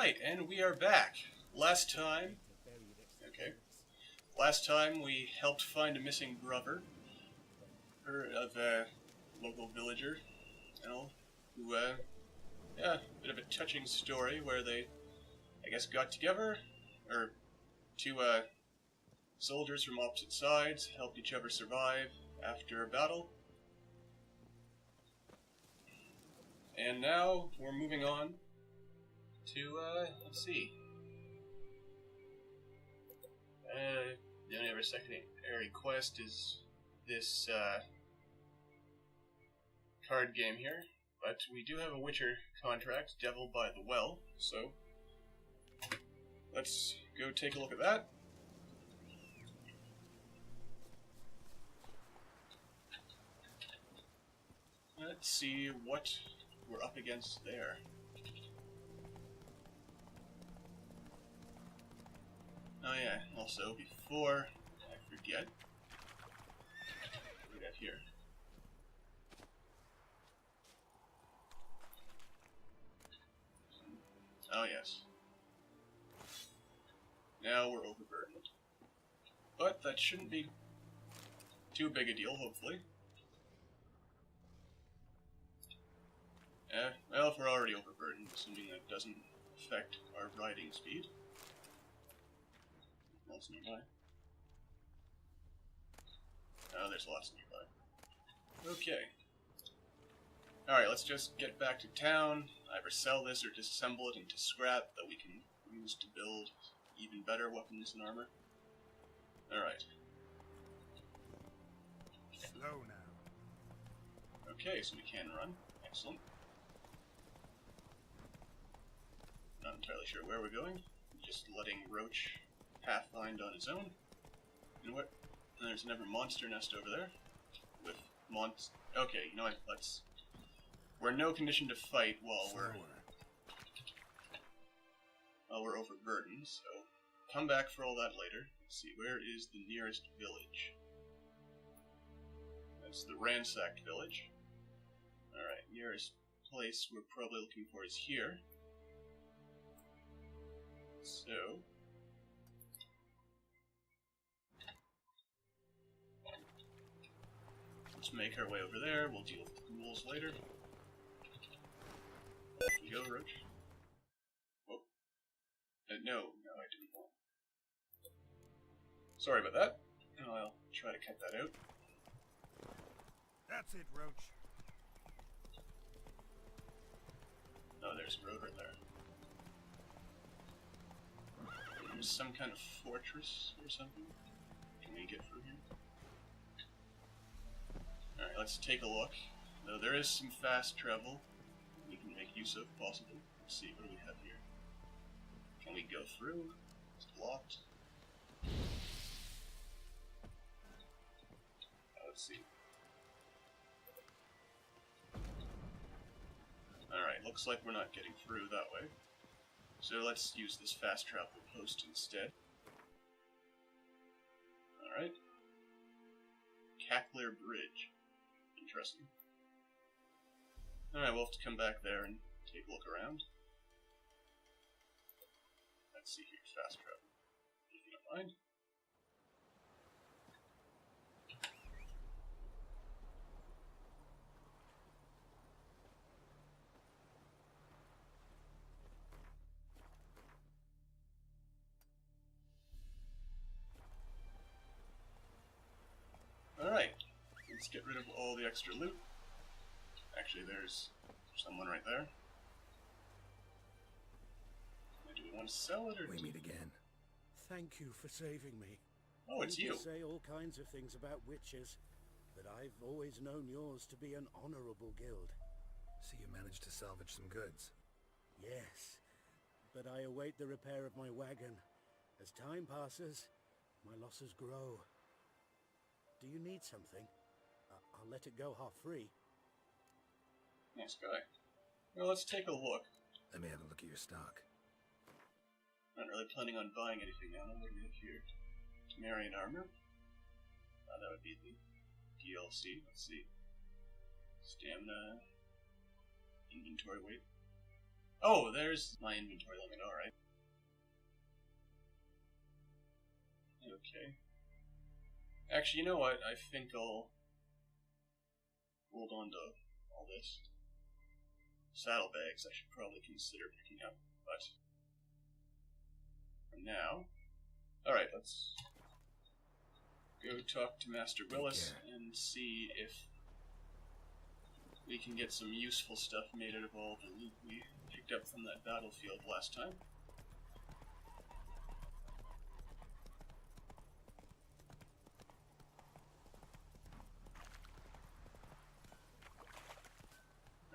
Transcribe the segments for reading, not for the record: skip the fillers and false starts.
Alright, and we are back. Last time we helped find a missing brother of a local villager, who, yeah, bit of a touching story where they, I guess, got together, or two, soldiers from opposite sides helped each other survive after a battle. And now we're moving on to, let's see. The only other secondary quest is this, card game here. But we do have a Witcher contract, Devil by the Well, so let's go take a look at that. Let's see what we're up against there. Oh yeah, also, before I forget, what do we got here? Oh yes. Now we're overburdened. But that shouldn't be too big a deal, hopefully. Well, if we're already overburdened, assuming that doesn't affect our riding speed. Else nearby. Oh, there's lots nearby. Okay. Alright, let's just get back to town, either sell this or disassemble it into scrap that we can use to build even better weapons and armor. Alright. Slow now. Okay, so we can run. Excellent. Not entirely sure where we're going. Just letting Roach pathfind on his own. You know what? There's another monster nest over there. With Okay, you know what? We're in no condition to fight while we're overburdened, so come back for all that later. Let's see, where is the nearest village? That's the ransacked village. Alright, nearest place we're probably looking for is here. So let's make our way over there. We'll deal with the ghouls later. There you go, Roach. Whoa. No, I didn't want. Sorry about that. I'll try to cut that out. That's it, Roach. Oh, there's a road right there. There's some kind of fortress or something. Can we get through here? Alright, let's take a look. Though there is some fast travel we can make use of, possibly. Let's see, what do we have here? Can we go through? It's blocked. Let's see. Alright, looks like we're not getting through that way. So let's use this fast travel post instead. Alright. Cackler Bridge. Interesting. Alright, we'll have to come back there and take a look around. Let's see here, fast travel. If you don't mind. Alright, let's get rid of all the extra loot. Actually, there's someone right there. Do we want to sell it, or we meet again? Thank you for saving me. Oh, it's you. Say all kinds of things about witches, but I've always known yours to be an honorable guild. So you managed to salvage some goods? Yes, but I await the repair of my wagon. As time passes, my losses grow. Do you need something? I'll let it go half-free. Nice guy. Well, let's take a look. Let me have a look at your stock. Not really planning on buying anything now. What do we have here? Temerian armor. That would be the DLC. Let's see. Stamina. Inventory weight. Oh, there's my inventory limit, alright. Okay. Actually, you know what? I think I'll hold on to all this. Saddlebags I should probably consider picking up, but for now... Alright, let's go talk to Master Willis and see if we can get some useful stuff made out of all the loot we picked up from that battlefield last time.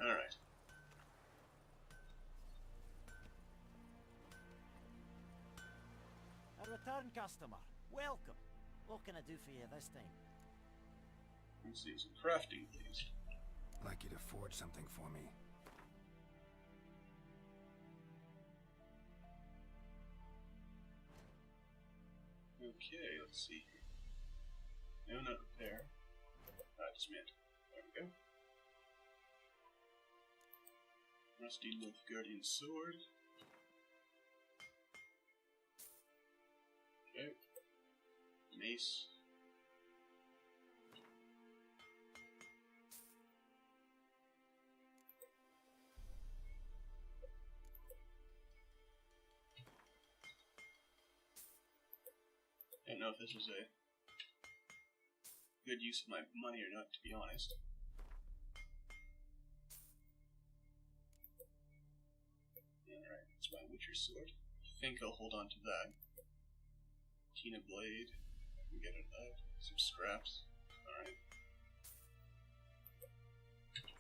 Alright. A return customer. Welcome. What can I do for you this time? Let's see, some crafting, please. I'd like you to forge something for me. Okay, let's see here. No, not repair. Dismantle. There we go. Rusty Nilfgaardian sword. Okay. Mace. I don't know if this was a good use of my money or not, to be honest. Alright, that's my Witcher sword. I think I'll hold on to that. Tina blade. I can get it out. Some scraps. Alright.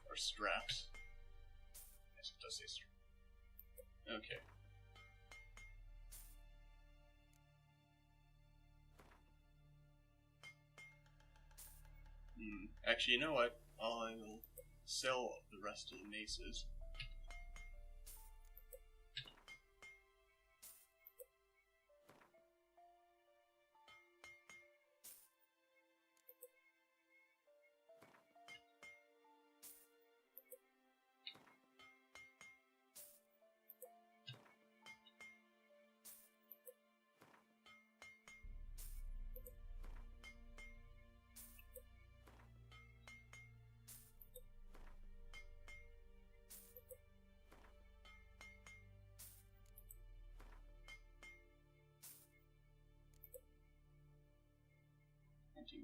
Or straps. Yes, it does say straps. Okay. Actually, you know what? I will sell the rest of the maces.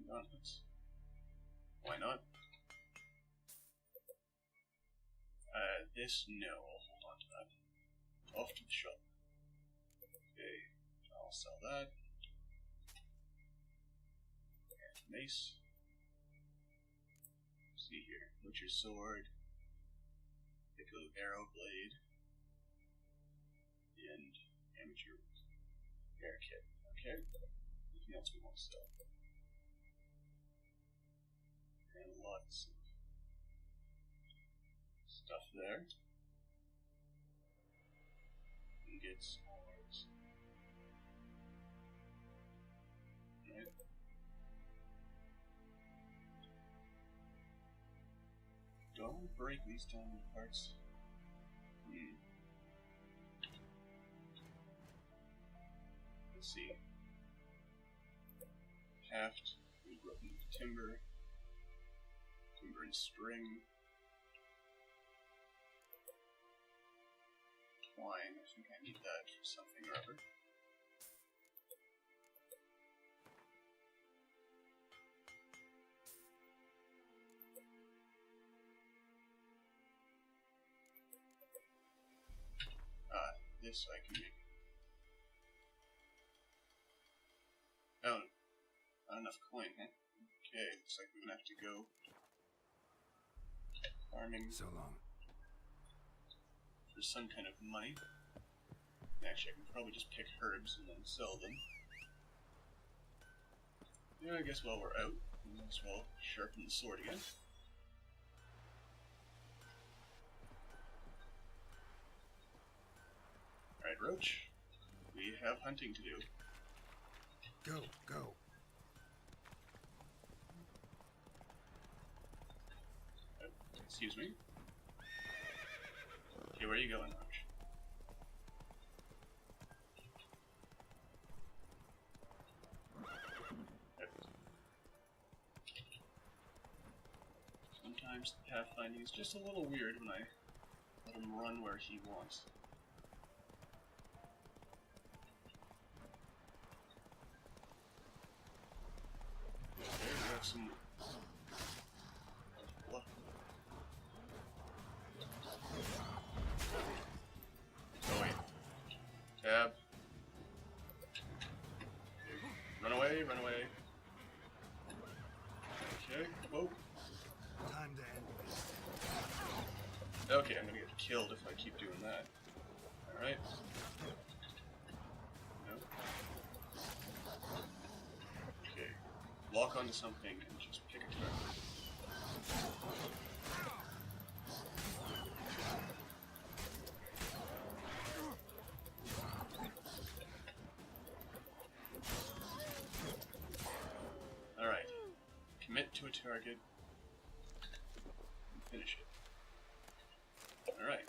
Gauntlets. Why not? This, no, I'll hold on to that. Off to the shop. Okay, I'll sell that. And mace. Let's see here. Butcher sword. Piccolo arrow blade. And amateur hair kit. Okay. Anything else we want to sell? And lots of stuff there. Ingots, ores. Right. Don't break these diamond parts. Let's see. Haft, broken timber. Timber and string. Twine, I think I need that for something or other. This I can make. Oh, not enough coin, huh? Okay, looks like we're gonna have to go farming So long. for some kind of money. Actually, I can probably just pick herbs and then sell them. Yeah, I guess while we're out, we might as well sharpen the sword again. Alright, Roach. We have hunting to do. Go, go. Excuse me. Okay, where are you going, Roach? sometimes pathfinding is just a little weird when I let him run where he wants. Okay, we have some luck. Oh wait. Tab. Run away, run away. Okay, whoa. Time to end this. Okay, I'm gonna get killed if I keep doing that. Alright. No. Okay. Lock onto something and just pick a target. Alright. Commit to a target and finish it. Alright.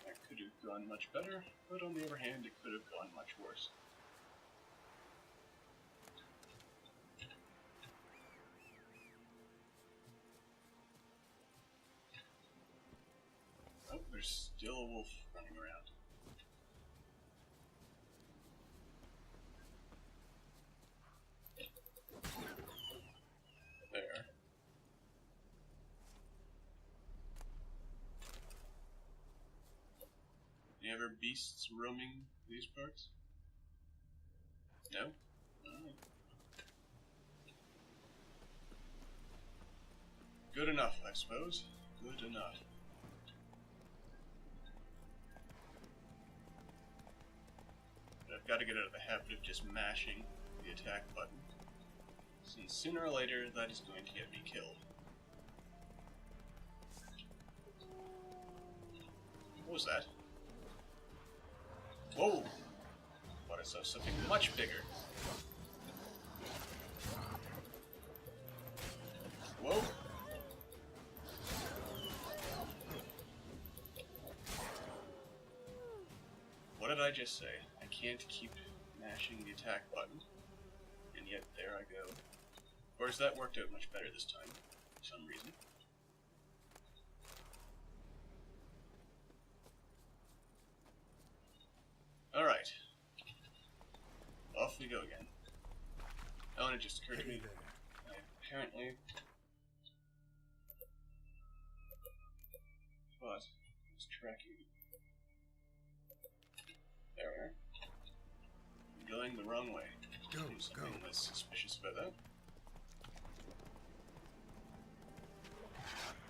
That could have gone much better, but on the other hand, it could have gone much worse. Oh, there's still a wolf running around. There. Any other beasts roaming these parts? No? Alright. Good enough, I suppose. Good enough. But I've got to get out of the habit of just mashing the attack button, since sooner or later that is going to get me killed. What was that? Whoa! Thought I saw something much bigger. Whoa! What did I just say? I can't keep mashing the attack button, and yet there I go. Of course, that worked out much better this time, for some reason. Alright. Off we go again. Oh, and it just occurred to me that I apparently was tracking. There we are. I'm going the wrong way. Go, Something go. was suspicious about that.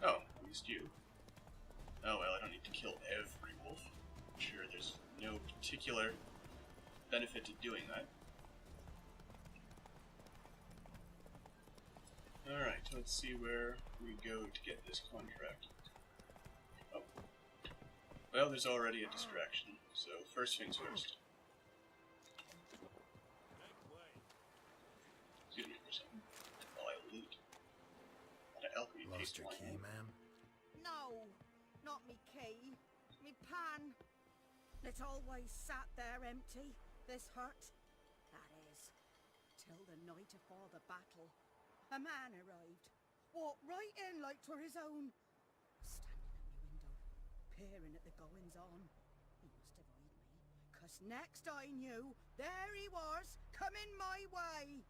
Oh, I missed you. Oh well, I don't need to kill every wolf. I'm sure there's no particular benefit to doing that. Alright, let's see where we go to get this contract. Oh. Well, there's already a distraction, so first things first. Excuse me for a second. While I loot. Got an alchemy Lost paste your in my key, hand. ma'am? No, not me key. Me pan. It's always sat there empty, this hut. That is, till the night afore the battle. A man arrived, walked right in like 'twere his own, standing at me window, peering at the goings-on. He must have eyed me, 'cause next I knew, there he was, coming my way.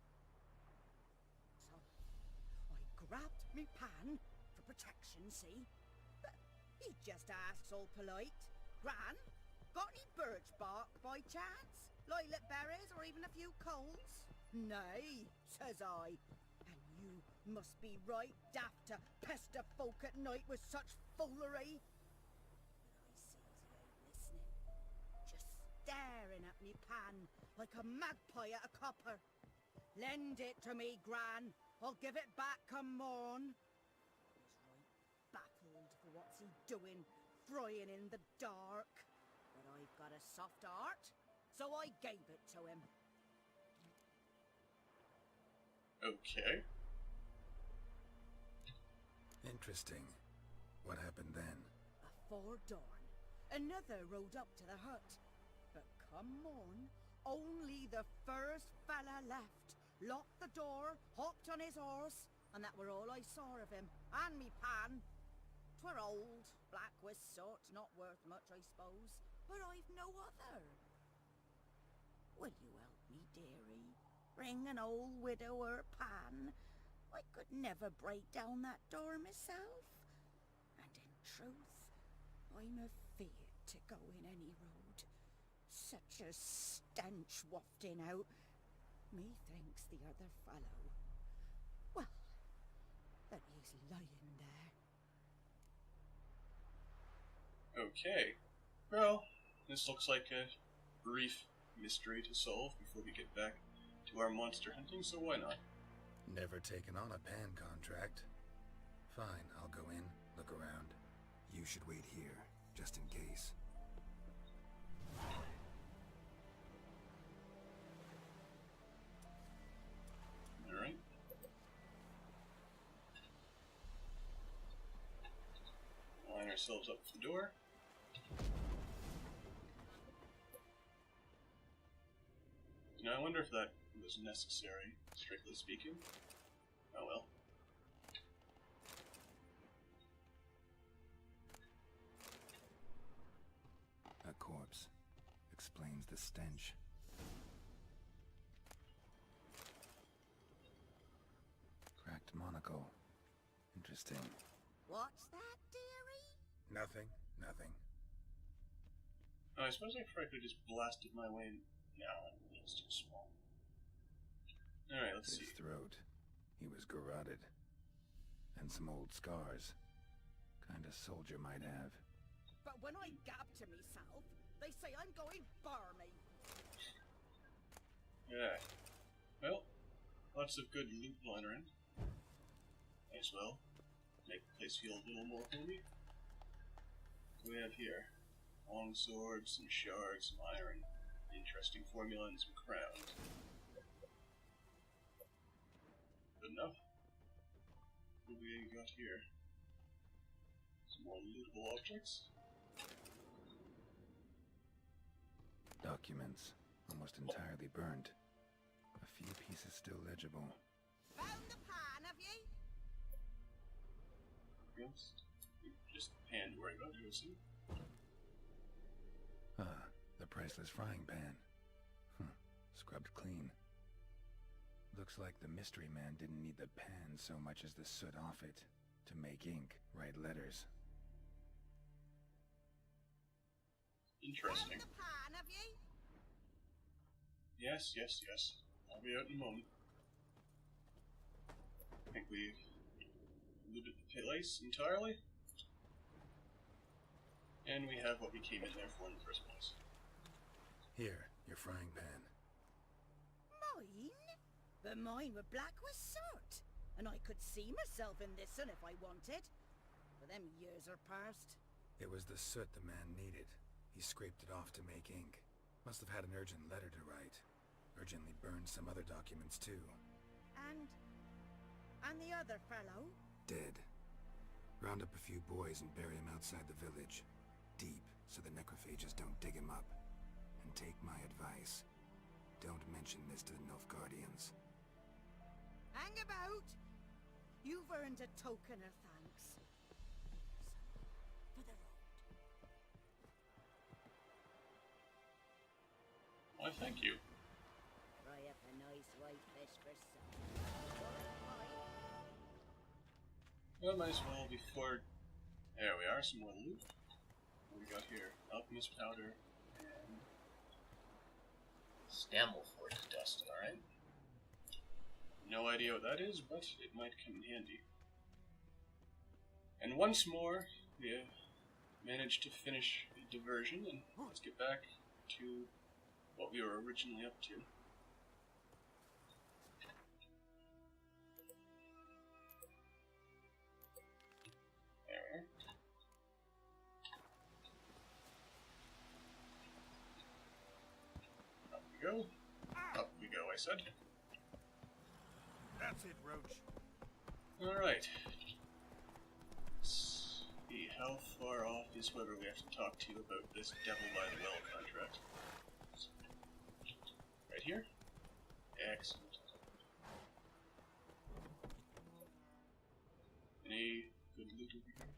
So, I grabbed me pan, for protection, see? But he just asks all polite, Gran, got any birch bark by chance? Lilac berries or even a few coals? Nay, says I. And you must be right daft to pester folk at night with such foolery. But I sees he ain't listening, just staring at me pan like a magpie at a copper. Lend it to me, Gran. I'll give it back come morn. He's right baffled for what's he doing, frying in the dark. But I've got a soft heart, so I gave it to him. Okay. Interesting. What happened then? Afore dawn, another rode up to the hut. But come morn, only the first fella left, locked the door, hopped on his horse, and that were all I saw of him, and me pan. 'Twere old, black with soot, not worth much, I suppose, but I've no other. Will you help me, dearie? Bring an old widower pan. I could never break down that door myself. And in truth, I'm afeard to go in any road. Such a stench wafting out. Methinks the other fellow, well, that he's lying there. Okay. Well, this looks like a brief mystery to solve before we get back to our monster hunting, so why not? Never taken on a pan contract. Fine, I'll go in, look around. You should wait here, just in case. Alright. Line ourselves up to the door. Now I wonder if that was necessary, strictly speaking. Oh well. A corpse. Explains the stench. Cracked monocle. Interesting. What's that, dearie? Nothing. Oh, I suppose I probably could have just blasted my way in. No, it's too small. Alright, let's His see. throat. He was garroted. And some old scars. Kinda soldier might have. But when I gab to myself, they say I'm going barmy. Yeah. Well, lots of good loot lying around. Might as well make the place feel a little more homey. What do we have here? Long swords, some shards, some iron, interesting formula, and some crowns. Good enough. What do we got here? Some more lootable objects. Documents. Almost entirely burned. A few pieces still legible. Found the pan, have ye? Yes. Just hand to worry about, you see. Ah, the priceless frying pan. Scrubbed clean. Looks like the mystery man didn't need the pan so much as the soot off it to make ink, write letters. Interesting. Found the pan, have ye? Yes. I'll be out in a moment. I think we looted the place entirely. And we have what we came in there for in the first place. Here, your frying pan. Mine? But mine were black with soot. And I could see myself in this one if I wanted. But them years are past. It was the soot the man needed. He scraped it off to make ink. Must have had an urgent letter to write. Urgently burned some other documents too. And the other fellow? Dead. Round up a few boys and bury him outside the village. Deep, so the necrophages don't dig him up. And take my advice. Don't mention this to the Nilfgaardians. Hang about! You've earned a token of thanks. For the road. Why, thank you. Fry up a nice white fish for supper. Well, might as well before... There we are, some more loot. What we got here? Alchemist powder and... Stammelfort dust, alright. No idea what that is, but it might come in handy. And once more, we have managed to finish the diversion, and let's get back to what we were originally up to. There we are. Up we go. Up we go, I said. That's it, Roach. Alright. Let's see, how far off is whoever we have to talk to about this Devil by the Well contract? Right here? Excellent. Any good loot over here?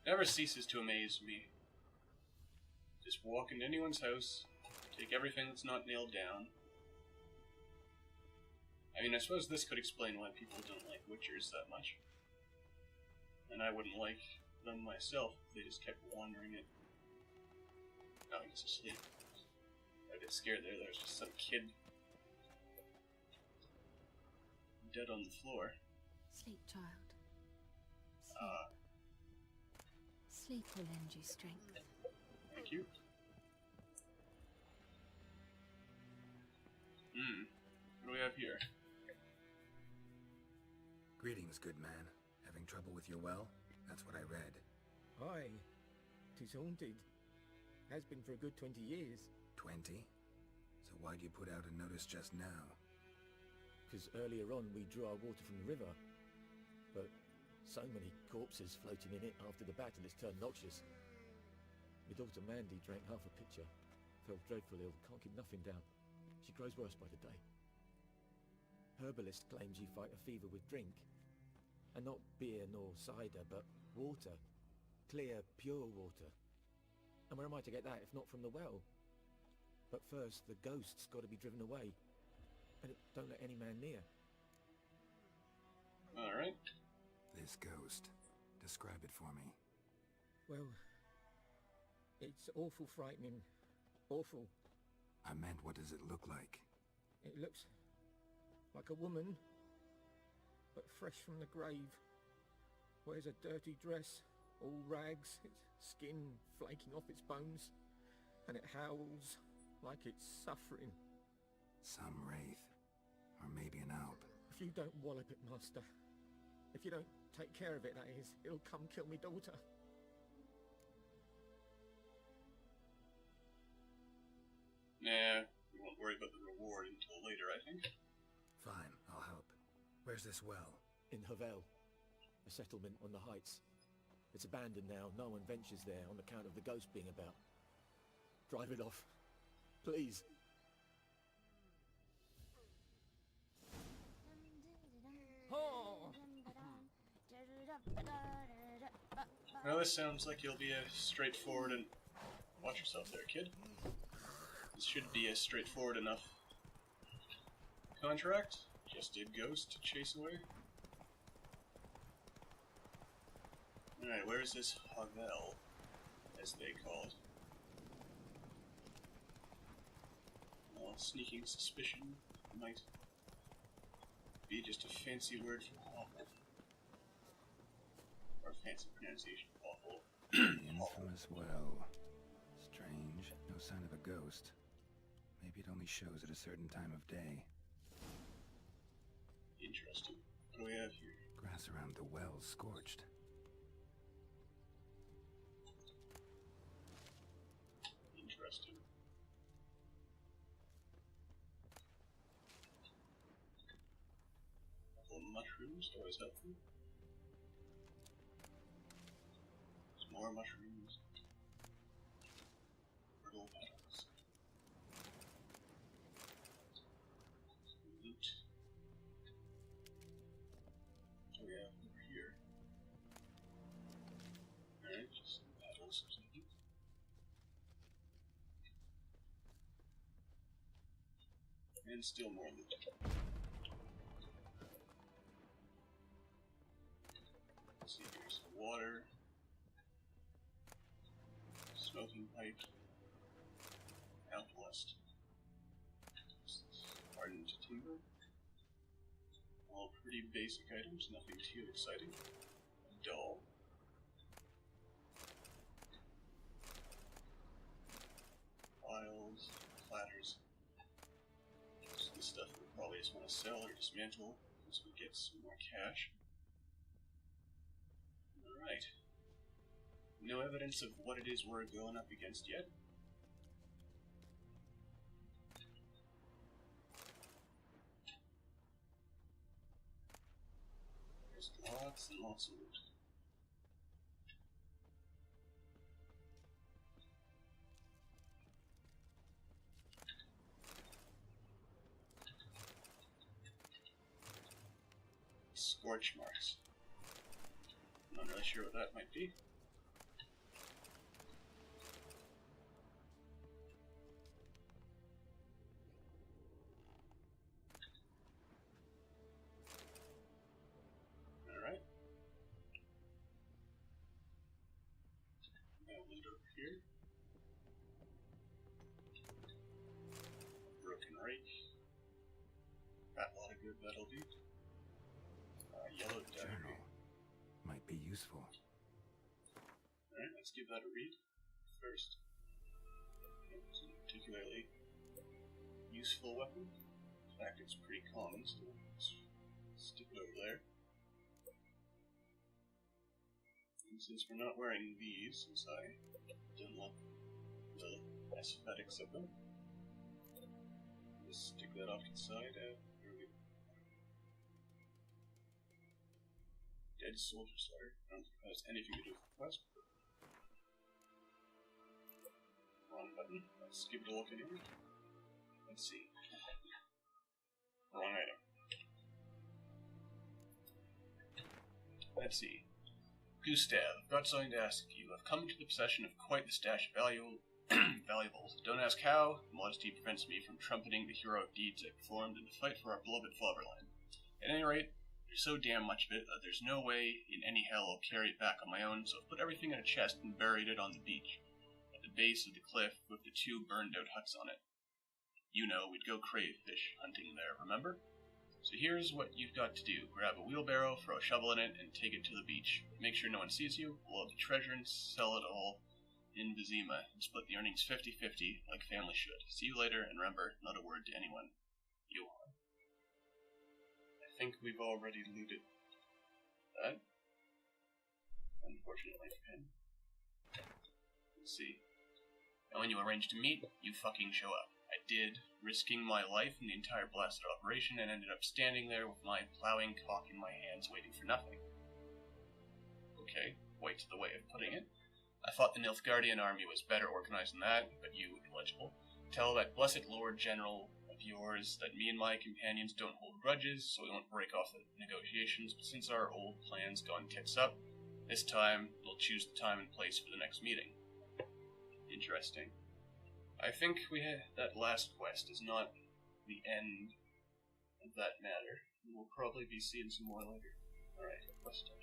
Never ceases to amaze me. Just walk into anyone's house, take everything that's not nailed down. I mean, I suppose this could explain why people don't like Witchers that much. And I wouldn't like them myself if they just kept wandering it. Oh, he's asleep. I get scared there. There's just some kid dead on the floor. Sleep, child. Sleep. Sleep will lend you strength. Thank you. What do we have here? Greetings, good man. Having trouble with your well? That's what I read. Aye. 'Tis haunted. Has been for a good 20 years. 20? So why'd you put out a notice just now? 'Cause earlier on we drew our water from the river. But so many corpses floating in it after the battle it's turned noxious. My daughter Mandy drank half a pitcher. Felt dreadful ill, can't keep nothing down. She grows worse by the day. Herbalist claims you fight a fever with drink. And not beer nor cider, but water. Clear, pure water. And where am I to get that if not from the well? But first, the ghost's got to be driven away. And don't let any man near. Alright. This ghost. Describe it for me. Well, it's awful frightening. Awful. I meant, what does it look like? It looks like a woman, but fresh from the grave. Wears a dirty dress, all rags, its skin flaking off its bones, and it howls like it's suffering. Some wraith. Or maybe an alp. If you don't wallop it, master, if you don't take care of it, that is, it'll come kill me daughter. Nah, we won't worry about the reward until later, I think. Fine, I'll help. Where's this well? In Havel, a settlement on the heights. It's abandoned now, no one ventures there on account of the ghost being about. Drive it off, please. Well, this sounds like you'll be a straightforward and... Watch yourself there, kid. This should be a straightforward enough contract. Just a ghost to chase away. Alright, where is this Havel, as they call it? Well, sneaking suspicion might be just a fancy word for awful. Or fancy pronunciation of awful. The infamous well. Strange. No sign of a ghost. Maybe it only shows at a certain time of day. Interesting. What do we have here? Grass around the well scorched. Interesting. Couple of mushrooms, always helpful. There's more mushrooms. Myrtle petals. Loot. What do we have over here? Alright, just some petals. And still more loot. Let's see, here's water, smoking pipe, outblast, hardened timber. All pretty basic items, nothing too exciting. A doll. Files, platters. This stuff we probably just want to sell or dismantle once we get some more cash. Alright. No evidence of what it is we're going up against yet. There's lots and lots of loot. Scorch marks. Not really sure what that might be. Alright. Now loot over here. Broken rake. Got a lot of good that'll do. Yellow dagger. Journal. Might be useful. Alright, let's give that a read first. It's a particularly useful weapon. In fact, it's pretty common, so let's stick it over there. And since we're not wearing these, since I didn't like the aesthetics of them, just stick that off to the side. There we go. Dead soldier slayer. I don't think that has anything to do with the quest. Wrong button. Let's give it a look anyway. Let's see. Wrong item. Let's see. Gustav, I've got something to ask you. I've come into the possession of quite the stash of valuables. Don't ask how. Modesty prevents me from trumpeting the heroic deeds I performed in the fight for our beloved fatherland. At any rate, there's so damn much of it that there's no way in any hell I'll carry it back on my own, so I've put everything in a chest and buried it on the beach, at the base of the cliff with the 2 burned-out huts on it. You know, we'd go crayfish hunting there, remember? So here's what you've got to do. Grab a wheelbarrow, throw a shovel in it, and take it to the beach. Make sure no one sees you, blow up the treasure, and sell it all in Vizima, and split the earnings 50-50, like family should. See you later, and remember, not a word to anyone. Johan. I think we've already looted that. Unfortunately for him. Let's see. And when you arrange to meet, you fucking show up. I did, risking my life in the entire blasted operation, and ended up standing there with my plowing cock in my hands waiting for nothing. Okay, wait's the way of putting it. I thought the Nilfgaardian army was better organized than that, but you, illegible, tell that blessed Lord General of yours that me and my companions don't hold grudges, so we won't break off the negotiations, but since our old plan's gone tits up, this time we'll choose the time and place for the next meeting. Interesting. I think that last quest is not the end of that matter. We'll probably be seeing some more later. Alright, questions.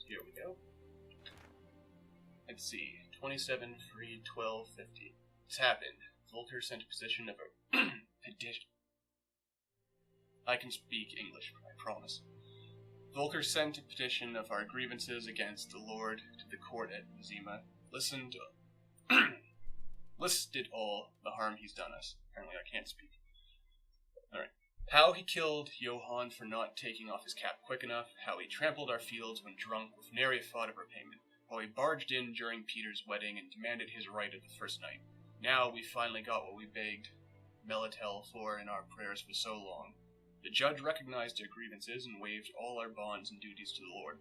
Here we go. Let's see. 27 free 1250. It's happened. Volker sent a petition of a petition. I can speak English, I promise. Volker sent a petition of our grievances against the Lord to the court at Vizima. Listed all the harm he's done us. Apparently I can't speak. Alright. How he killed Johan for not taking off his cap quick enough, how he trampled our fields when drunk with nary a thought of repayment, how he barged in during Peter's wedding and demanded his right of the first night. Now we finally got what we begged Melitel for in our prayers for so long. The judge recognized our grievances and waived all our bonds and duties to the Lord.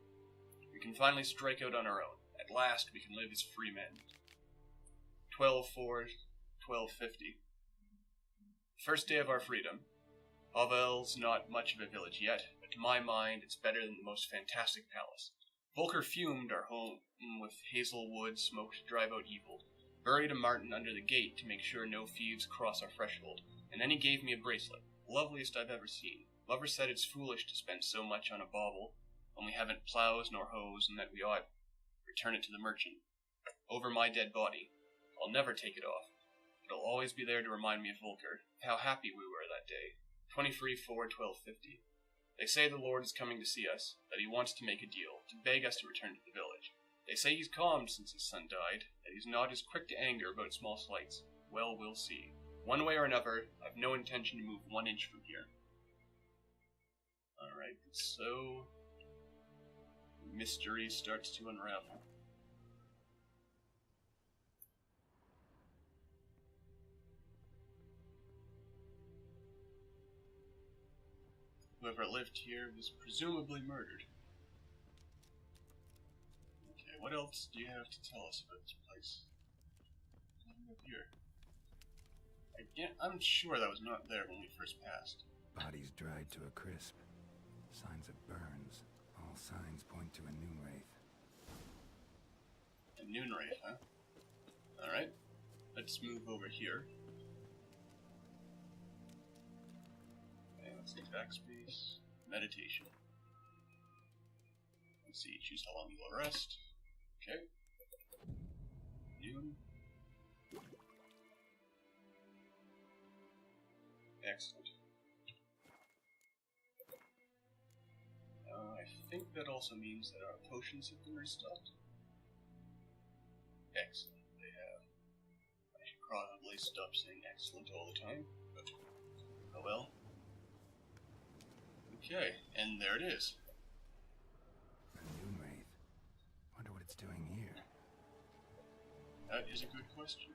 We can finally strike out on our own. At last we can live as free men. 12/4, 1250. First day of our freedom. Havel's not much of a village yet, but to my mind it's better than the most fantastic palace. Volker fumed our home with hazelwood smoke to drive out evil, buried a marten under the gate to make sure no thieves cross our threshold, and then he gave me a bracelet, loveliest I've ever seen. Lover said it's foolish to spend so much on a bauble when we haven't plows nor hoes, and that we ought return it to the merchant. Over my dead body. I'll never take it off. It'll always be there to remind me of Volker, how happy we were that day. 23/4/1250. They say the Lord is coming to see us, that he wants to make a deal, to beg us to return to the village. They say he's calmed since his son died, that he's not as quick to anger about small slights. Well, we'll see. One way or another, I've no intention to move 1 inch from here. Alright, so mystery starts to unravel. Whoever lived here was presumably murdered. Okay, what else do you have to tell us about this place? Nothing up here. I'm sure that was not there when we first passed. Bodies dried to a crisp. Signs of burns. All signs point to a noon wraith. A noon wraith, huh? Alright. Let's move over here. Okay, let's take backspace. Meditation. Let's see, choose how long you will rest. Okay. Noon. Excellent. I think that also means that our potions have been restocked. Excellent, they have. I should probably stop saying excellent all the time, but oh well. Okay, and there it is. A noon wraith. Wonder what it's doing here. That is a good question.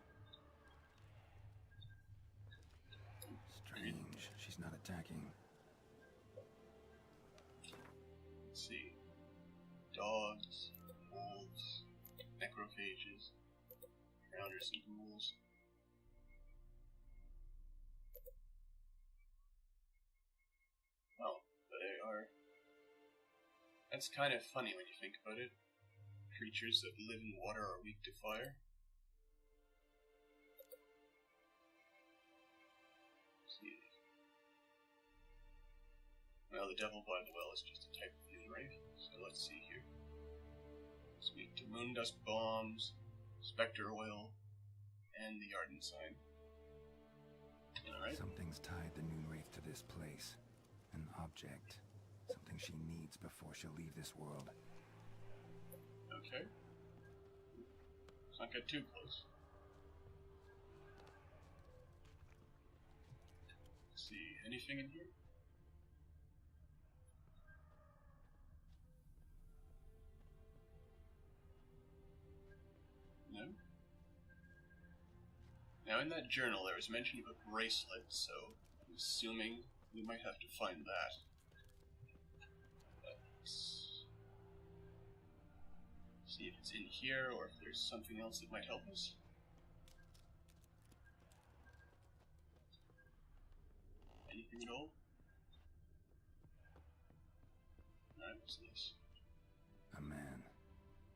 Strange. She's not attacking. Let's see. Dogs, wolves, necrophages, rounders and ghouls. Oh, but they are... That's kind of funny when you think about it. Creatures that live in water are weak to fire. Well, the devil by the well is just a type of noon wraith, so let's see here. It's weak to moondust bombs, specter oil, and the Arden sign. Alright. Something's tied the noon wraith to this place. An object. Something she needs before she'll leave this world. Okay. Let's not get too close. Let's see, anything in here? No? Now in that journal there was mention of a bracelet, so I'm assuming we might have to find that. Let's see if it's in here or if there's something else that might help us. Anything at all? Alright, what's this? A man.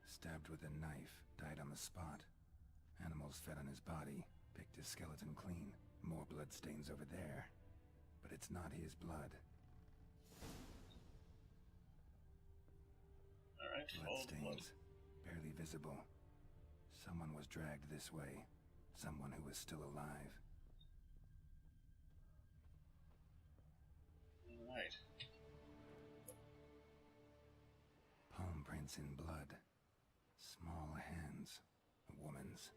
Stabbed with a knife. Died on the spot. Animals fed on his body. Picked his skeleton clean. More bloodstains over there. But it's not his blood. Alright, follow the blood. Bloodstains. Barely visible. Someone was dragged this way. Someone who was still alive. Alright. Palm prints in blood. Small hands. A woman's.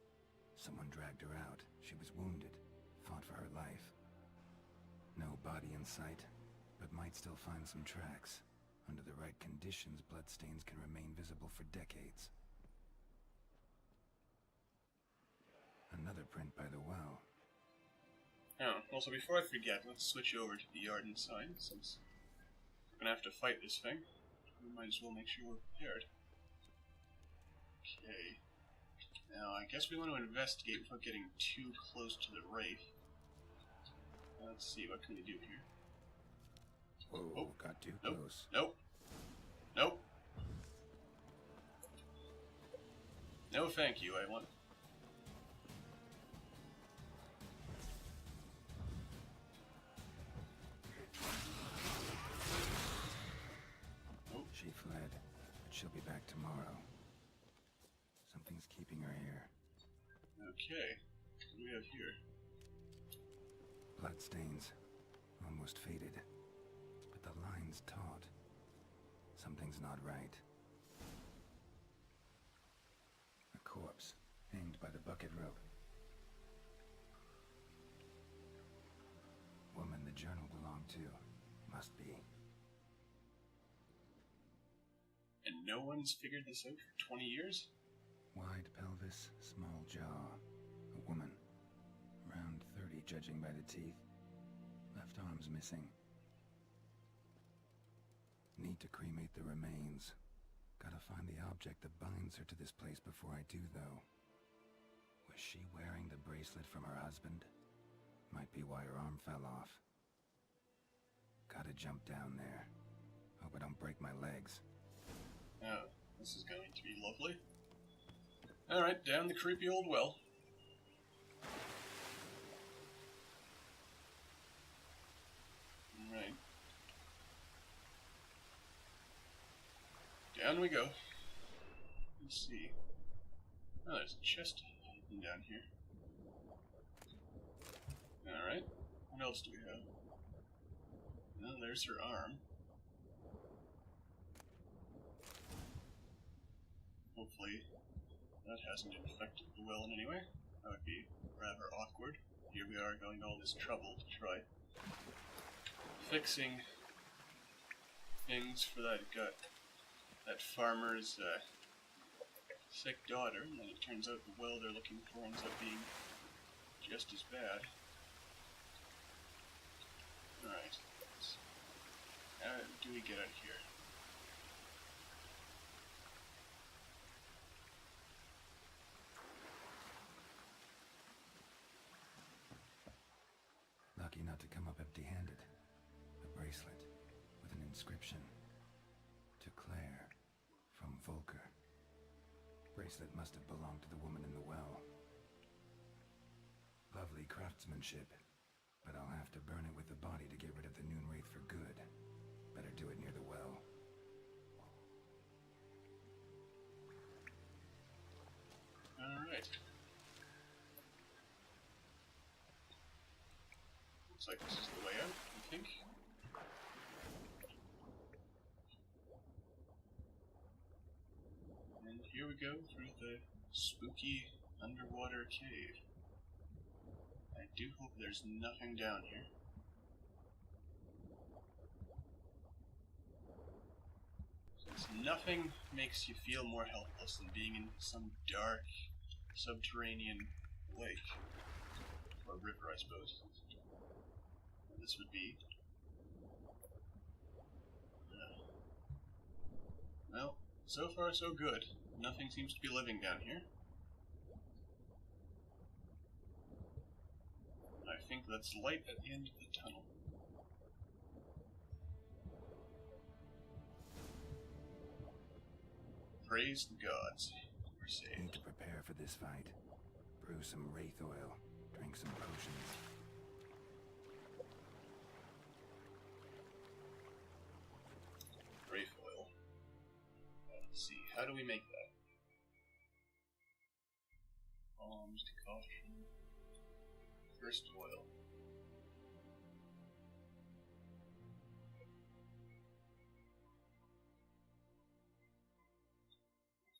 Someone dragged her out. She was wounded. Fought for her life. No body in sight, but might still find some tracks. Under the right conditions, bloodstains can remain visible for decades. Another print by the well. Oh, also before I forget, let's switch over to the Arden sign, since we're gonna have to fight this thing. We might as well make sure we're prepared. Okay. Now, I guess we want to investigate without getting too close to the wraith. Let's see, what can we do here? Whoa, Oh, got too nope, close. Nope. Nope. No, thank you. I want... Nope. She fled, but she'll be back tomorrow. Something's keeping her here. Okay. What do we have here? Bloodstains. Almost faded. But the line's taut. Something's not right. A corpse, hanged by the bucket rope. Woman the journal belonged to. Must be. And no one's figured this out for 20 years? Wide pelvis, small jaw. A woman. Around 30, judging by the teeth. Left arm's missing. Need to cremate the remains. Gotta find the object that binds her to this place before I do, though. Was she wearing the bracelet from her husband? Might be why her arm fell off. Gotta jump down there. I don't break my legs. Oh, this is going to be lovely. Alright, down the creepy old well. Alright. Down we go. Let's see. Oh, there's a chest hidden down here. Alright. What else do we have? Oh, there's her arm. Hopefully that hasn't infected the well in any way. That would be rather awkward. Here we are going to all this trouble to try fixing things for that farmer's sick daughter, and then it turns out the well they're looking for ends up being just as bad. Alright. How do we get out of here? Lucky not to come up empty-handed. A bracelet with an inscription. To Claire, from Volker. Bracelet must have belonged to the woman in the well. Lovely craftsmanship, but I'll have to burn it with the body to get rid of the Noon Wraith for good. Better do it near the well. Alright. Looks like this is the way out, I think. And here we go through the spooky underwater cave. I do hope there's nothing down here. Since nothing makes you feel more helpless than being in some dark, subterranean lake. Or river, I suppose. And this would be. Well, so far so good. Nothing seems to be living down here. I think that's light at the end of the tunnel. Praise the gods. We're saved. Need to prepare for this fight. Brew some wraith oil. Drink some potions. Wraith oil. Let's see, how do we make that? Bombs, decoction. First oil.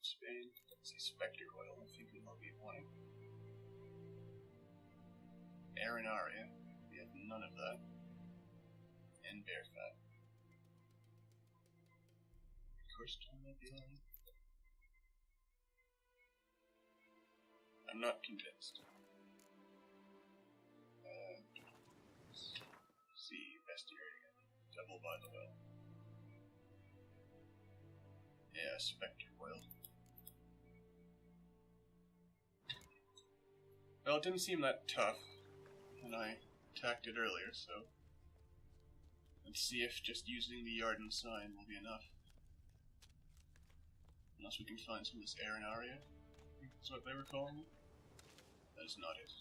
Spain. Let's see, Spectre oil. I think we will be wanting. Arenaria. We have none of that. And bear fat. Of course, might be on. I'm not convinced. See, bestiary again. Double by the well. Yeah, Spectre oil. Well, it didn't seem that tough when I attacked it earlier, so let's see if just using the Yarden sign will be enough. Unless we can find some of this Arenaria. I think that's what they were calling it. That is not it.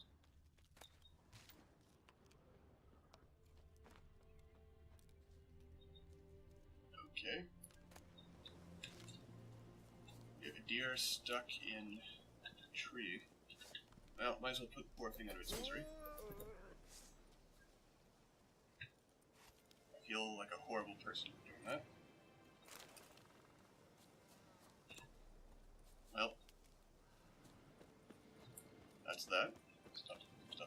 Okay. We have a deer stuck in a tree. Well, might as well put the poor thing out of its misery. I feel like a horrible person for doing that. Well, that's that. Stop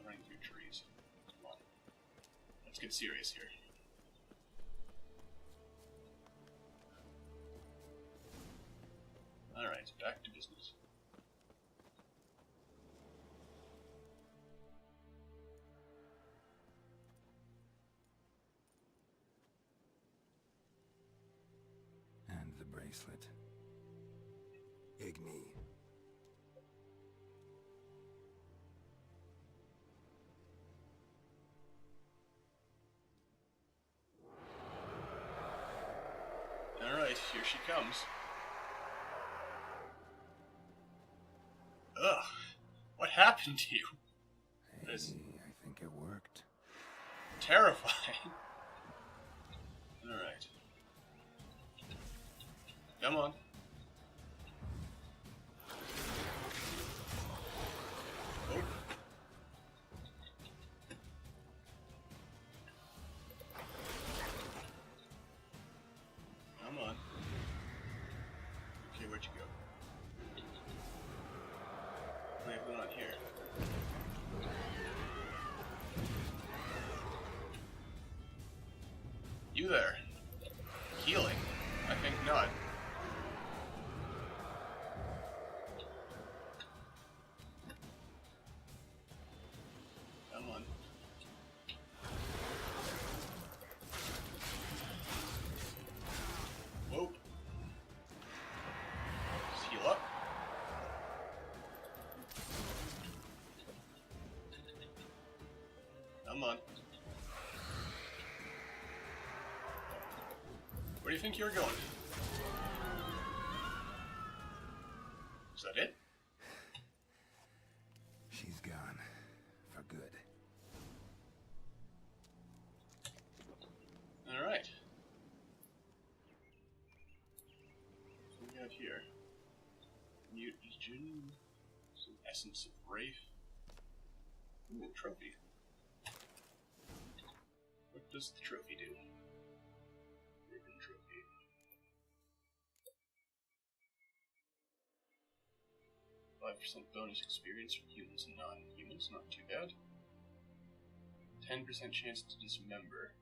running through trees. Come on. Let's get serious here. Alright, back to business. And the bracelet. Igni. Alright, here she comes. Ugh. What happened to you? Hey, This I think it worked. terrifying. Alright. Come on. Oh. Come on. Okay, where'd you go? What do we have going on here? You there. Healing? I think not. Come on. Whoa. Just heal up. Come on. Where do you think you're going? Is that it? She's gone. For good. Alright. What do we got here? Mute Legion. Some Essence of Wraith. Ooh, a trophy. What does the trophy do? Ribbon trophy. %5 bonus experience from humans and non-humans, not too bad. 10% chance to dismember.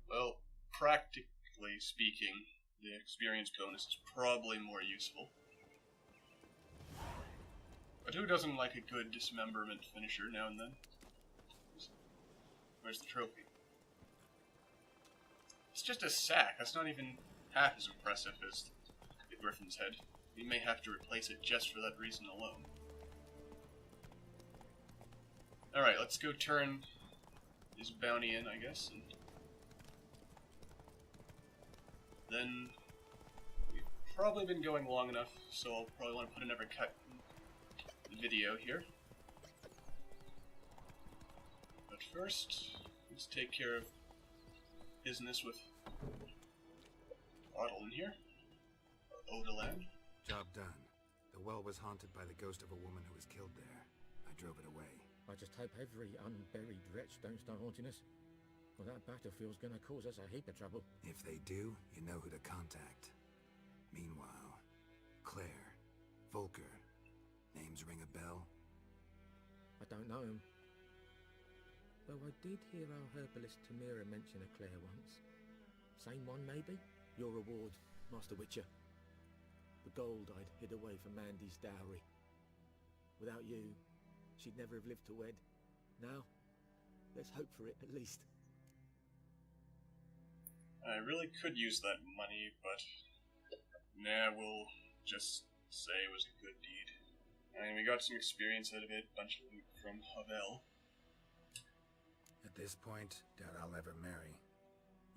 Well, practically speaking, the experience bonus is probably more useful. But who doesn't like a good dismemberment finisher now and then? Where's the trophy? It's just a sack. That's not even half as impressive as the Griffin's head. We may have to replace it just for that reason alone. Alright, let's go turn this bounty in, I guess. And then we've probably been going long enough, so I'll probably want to put another cut in the video here. But first, let's take care of business with Otto in here. Or Odaland. Job done. The well was haunted by the ghost of a woman who was killed there. I drove it away. I just hope every unburied wretch don't start haunting us. Well, that battlefield's gonna cause us a heap of trouble. If they do, you know who to contact. Meanwhile, Claire, Volker, names ring a bell? I don't know him. Though I did hear our herbalist Tamira mention a Claire once. Same one, maybe? Your reward, Master Witcher. The gold I'd hid away for Mandy's dowry. Without you, she'd never have lived to wed. Now, let's hope for it, at least. I really could use that money, but nah, we'll just say it was a good deed. And we got some experience out of it, bunch of loot from Havel. At this point, doubt I'll ever marry.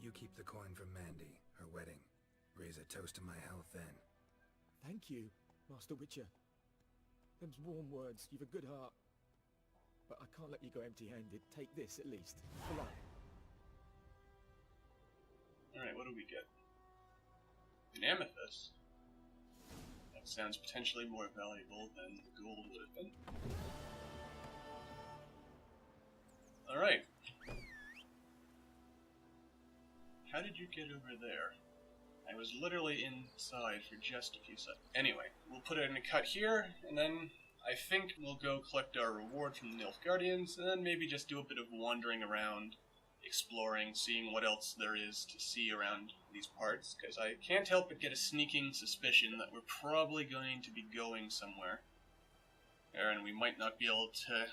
You keep the coin from Mandy, her wedding. Raise a toast to my health then. Thank you, Master Witcher. Them's warm words, you've a good heart. But I can't let you go empty-handed. Take this, at least. For luck. Alright, what do we get? An amethyst. That sounds potentially more valuable than the gold would have been. Alright. How did you get over there? I was literally inside for just a few seconds. Anyway, we'll put it in a cut here, and then I think we'll go collect our reward from the Nilfgaardians, and then maybe just do a bit of wandering around, exploring, seeing what else there is to see around these parts, because I can't help but get a sneaking suspicion that we're probably going to be going somewhere. And we might not be able to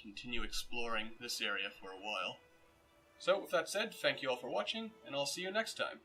continue exploring this area for a while. So, with that said, thank you all for watching, and I'll see you next time.